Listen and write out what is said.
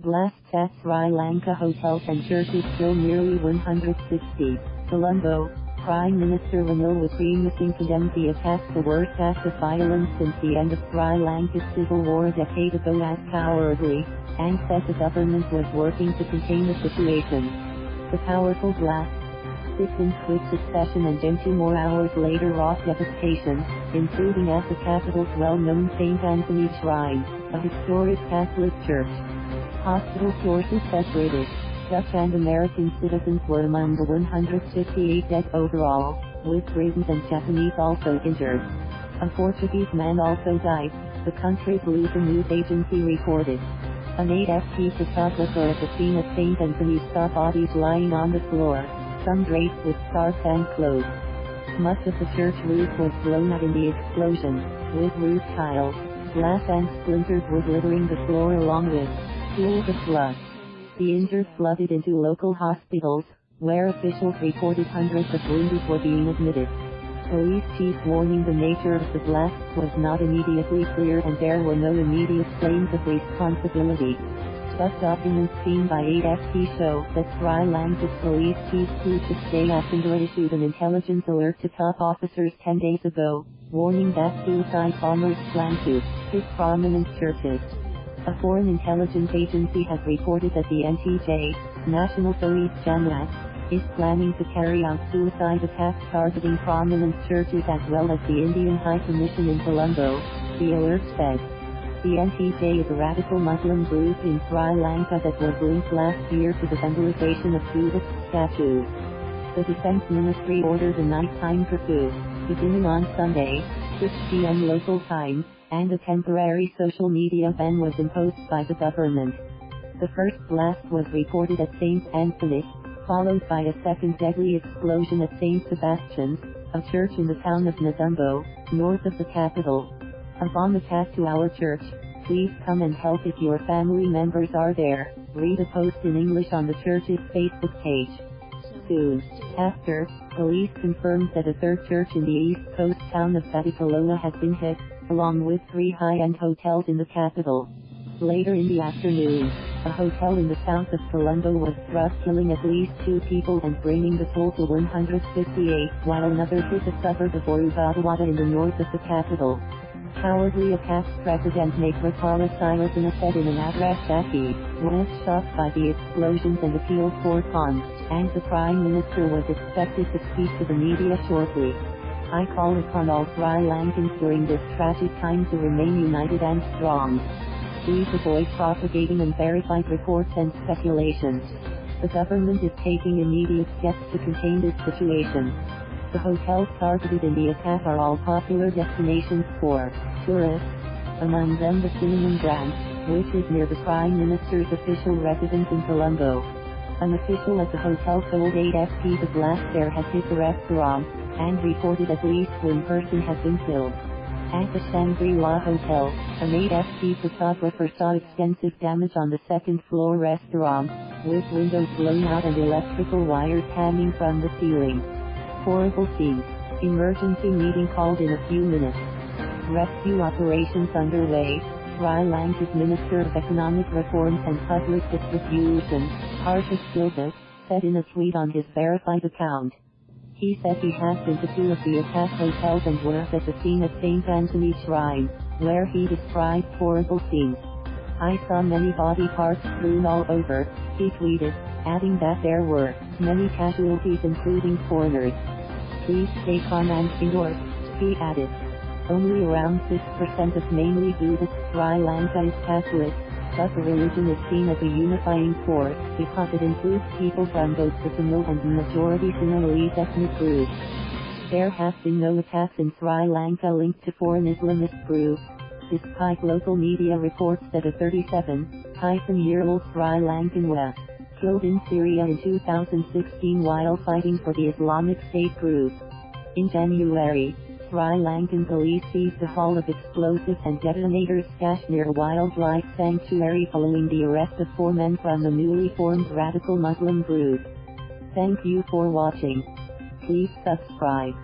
Blasts at Sri Lanka hotels and churches kill nearly 160. Colombo, Prime Minister Ranil Wickremesinghe condemned the attack, the worst act of violence since the end of Sri Lanka's civil war a decade ago, as cowardly, and said the government was working to contain the situation. The powerful blast, six in quick succession and then 2 more hours later, wrought devastation, including at the capital's well-known St. Anthony Shrine, a historic Catholic church. Hospital sources said British, Dutch and American citizens were among the 158 dead overall, with Britons and Japanese also injured. A Portuguese man also died, the country's local news agency reported. An AFP photographer at the scene at St. Anthony saw bodies lying on the floor, some draped with scarves and clothes. Much of the church roof was blown out in the explosion, with roof tiles, glass and splinters wood littering the floor along with pools of blood. The injured flooded into local hospitals, where officials reported hundreds of wounded were being admitted. Police chief warning the nature of the blasts was not immediately clear and there were no immediate claims of responsibility. But documents seen by AFP show that Sri Lanka's police chief Lucius Jayasundar issued an intelligence alert to top officers 10 days ago, warning that suicide bombers plan to hit prominent churches. A foreign intelligence agency has reported that the NTJ, National Police Jamaat, is planning to carry out suicide attacks targeting prominent churches as well as the Indian High Commission in Colombo, the alert said. The NTJ is a radical Muslim group in Sri Lanka that was linked last year to the vandalization of Buddhist statues. The Defense Ministry ordered a nighttime curfew, beginning on Sunday, 6 p.m. local time, and a temporary social media ban was imposed by the government. The first blast was reported at St. Anthony, followed by a second deadly explosion at St. Sebastian's, a church in the town of Negombo, north of the capital. A bomb attack to our church, please come and help if your family members are there, read a post in English on the church's Facebook page. Soon after, police confirmed that a third church in the east coast town of Batikoloa had been hit, along with 3 high-end hotels in the capital. Later in the afternoon, a hotel in the south of Colombo was struck, killing at least 2 people and bringing the total to 158, while another hit a suburb of Orubadawada in the north of the capital. Cowardly attacks. President Maithripala Sirisena said in an address that he was shocked by the explosions and appealed for calm, and the Prime Minister was expected to speak to the media shortly. I call upon all Sri Lankans during this tragic time to remain united and strong. Please avoid propagating unverified reports and speculations. The government is taking immediate steps to contain this situation. The hotels targeted in the attack are all popular destinations for tourists, among them the Cinnamon Branch, which is near the Prime Minister's official residence in Colombo. An official at the hotel told AFP the blast there had hit the restaurant, and reported at least 1 person had been killed. At the Shangri-La hotel, an AFP photographer saw extensive damage on the second-floor restaurant, with windows blown out and electrical wires hanging from the ceiling. Horrible scene. Emergency meeting called in a few minutes. Rescue operations underway. Sri Lanka's Minister of Economic Reforms and Public Distribution, Harsha de Silva, said in a tweet on his verified account. He said he has been to 2 of the attack hotels and was at the scene at St. Anthony Shrine, where he described horrible scenes. I saw many body parts strewn all over, he tweeted, adding that there were many casualties including foreigners. Please stay calm and indoors, he added. Only around 6% of mainly Buddhist Sri Lanka is Catholic, but the religion is seen as a unifying force because it includes people from both the Tamil and majority Sinhalese ethnic groups. There have been no attacks in Sri Lanka linked to foreign Islamist groups, despite local media reports that a 37-year-old Sri Lankan was killed in Syria in 2016 while fighting for the Islamic State group. In January, Sri Lankan police seized a haul of explosives and detonators stashed near a wildlife sanctuary following the arrest of 4 men from the newly formed radical Muslim group. Thank you for watching. Please subscribe.